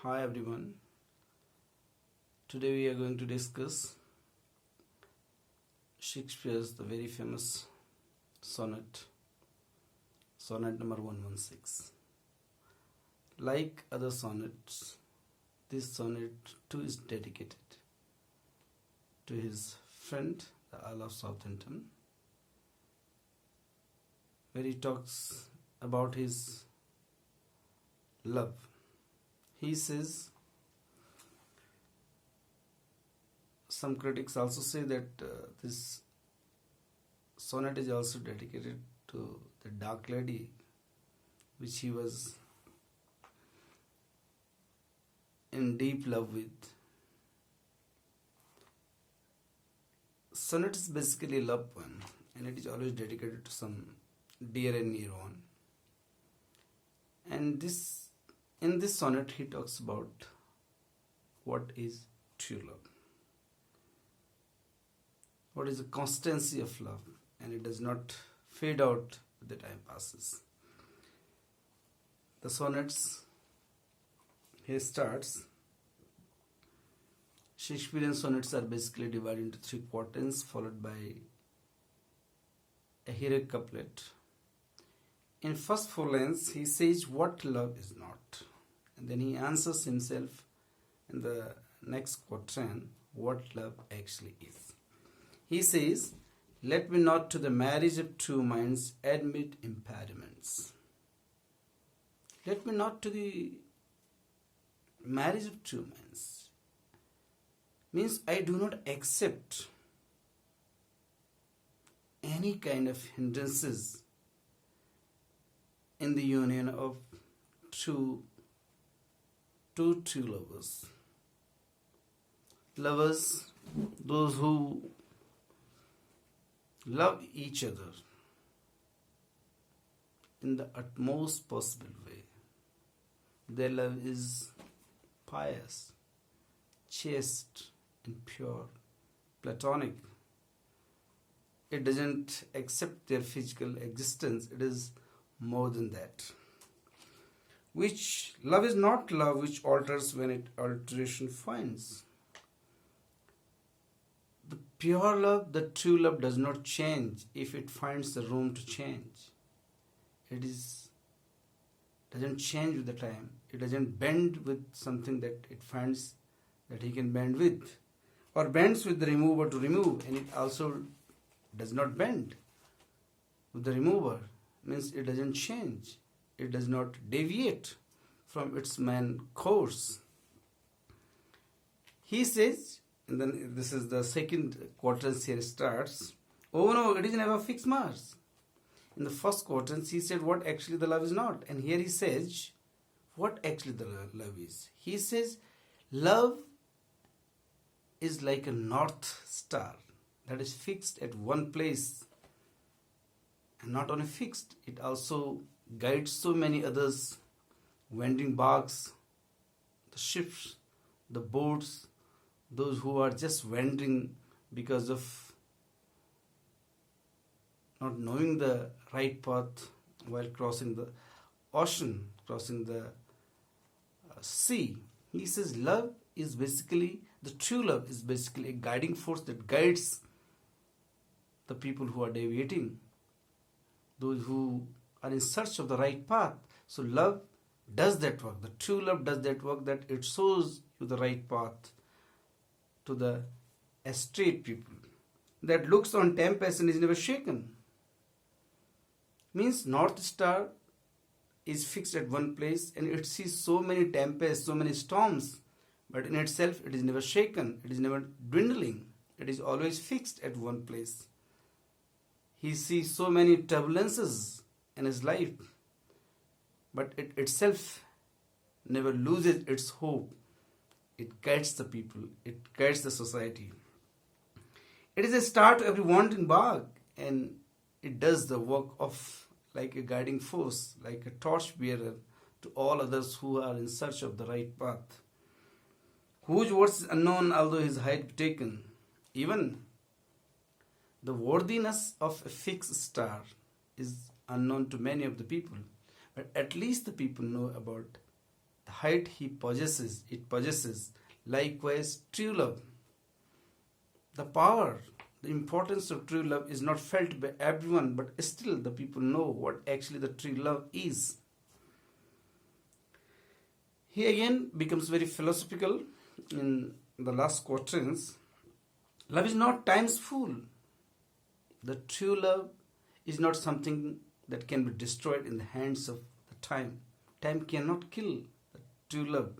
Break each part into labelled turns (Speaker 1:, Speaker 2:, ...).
Speaker 1: Hi everyone. Today we are going to discuss Shakespeare's the very famous sonnet number 116. Like other sonnets, this sonnet too is dedicated to his friend, the Earl of Southampton, where he talks about his love. He says, some critics also say that this sonnet is also dedicated to the dark lady which he was in deep love with. Sonnet is basically a love poem, and it is always dedicated to some dear and near one. And in this sonnet he talks about what is true love. What is the constancy of love, and it does not fade out with the time passes. The sonnets here starts. Shakespearean sonnets are basically divided into 3 quatrains followed by a heroic couplet. In first 4 lines he says what love is not, and then he answers himself in the next quatrain what love actually is. He says, let me not to the marriage of true minds admit impediments. Let me not to the marriage of true minds. Means I do not accept any kind of hindrances in the union of two true lovers. Lovers, those who love each other in the utmost possible way. Their love is pious, chaste, and pure, platonic. It doesn't accept their physical existence, it is more than that. Which love is not love which alters when it alteration finds. The pure love, the true love does not change if it finds the room to change. It doesn't change with the time. It doesn't bend with something that it finds that he can bend with. Or bends with the remover to remove, and it also does not bend with the remover. Means it doesn't change. It does not deviate from its main course. He says, and then this is the second quatrain here starts. Oh no, it is never fixed Mars. In the first quatrain he said what actually the love is not. And here he says what actually the love is. He says love is like a north star that is fixed at one place. And not only fixed, it also guides so many others, wandering barks, the ships, the boats, those who are just wandering because of not knowing the right path while crossing the ocean, crossing the sea. He says love is basically, the true love is basically a guiding force that guides the people who are deviating, those who are in search of the right path. So love does that work. The true love does that work, that it shows you the right path to the astray people, that looks on tempest and is never shaken. Means North Star is fixed at one place and it sees so many tempests, so many storms, but in itself it is never shaken, it is never dwindling, it is always fixed at one place. He sees so many turbulences in his life, but it itself never loses its hope. It guides the people, it guides the society. It is a star to every wandering bark, and it does the work of like a guiding force, like a torch bearer to all others who are in search of the right path. Whose worth is unknown, although his height be taken. Even the worthiness of a fixed star is unknown to many of the people, but at least the people know about the height it possesses. Likewise, true love. The power, the importance of true love is not felt by everyone, but still the people know what actually the true love is. He again becomes very philosophical in the last quatrains. Love is not time's fool. The true love is not something that can be destroyed in the hands of the time. Time cannot kill the true love.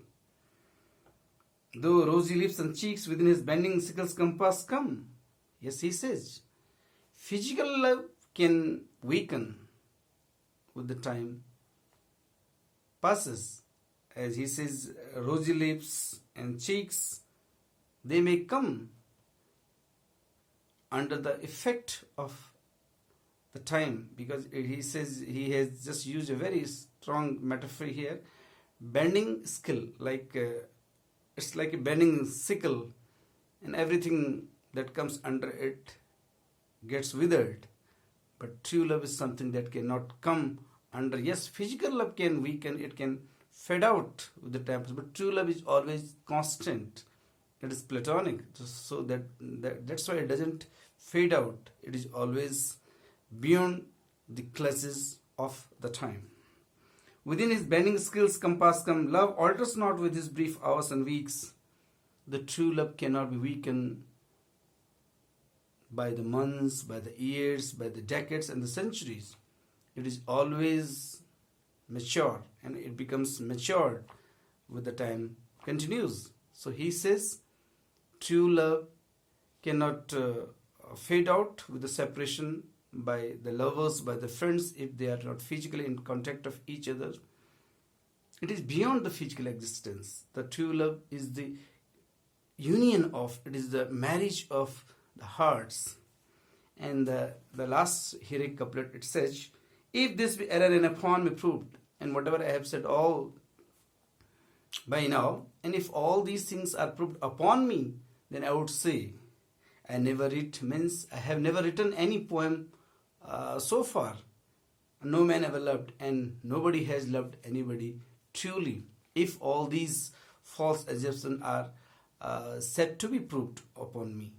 Speaker 1: Though rosy lips and cheeks within his bending sickle's compass come. Yes, he says, physical love can weaken with the time passes. As he says, rosy lips and cheeks, they may come under the effect of the time, because he says, he has just used a very strong metaphor here. Bending skill, it's like a bending sickle, and everything that comes under it gets withered. But true love is something that cannot come under. Yes, physical love can weaken, it can fade out with the time, but true love is always constant. It is platonic, so that's why it doesn't fade out. It is always beyond the clutches of the time. Within his bending skills compass come, love alters not with his brief hours and weeks. The true love cannot be weakened by the months, by the years, by the decades and the centuries. It is always mature, and it becomes matured with the time continues. So he says, true love cannot fade out with the separation by the lovers, by the friends, if they are not physically in contact of each other. It is beyond the physical existence. The true love is the union of, it is the marriage of the hearts. And the last heroic couplet, it says, if this be error and upon me proved, and whatever I have said all by now, and if all these things are proved upon me, then I would say, I have never written any poem so far. No man ever loved, and nobody has loved anybody truly, if all these false assumptions are said to be proved upon me.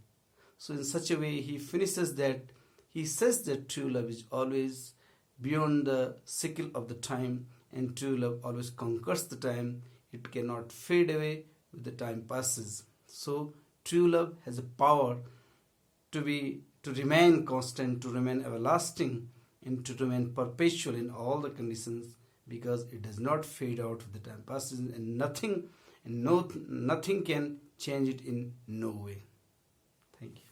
Speaker 1: So in such a way he finishes that. He says that true love is always beyond the sickle of the time, and true love always conquers the time. It cannot fade away with the time passes. So true love has a power to remain constant, to remain everlasting, and to remain perpetual in all the conditions, because it does not fade out with the time passes, and nothing can change it in no way. Thank you.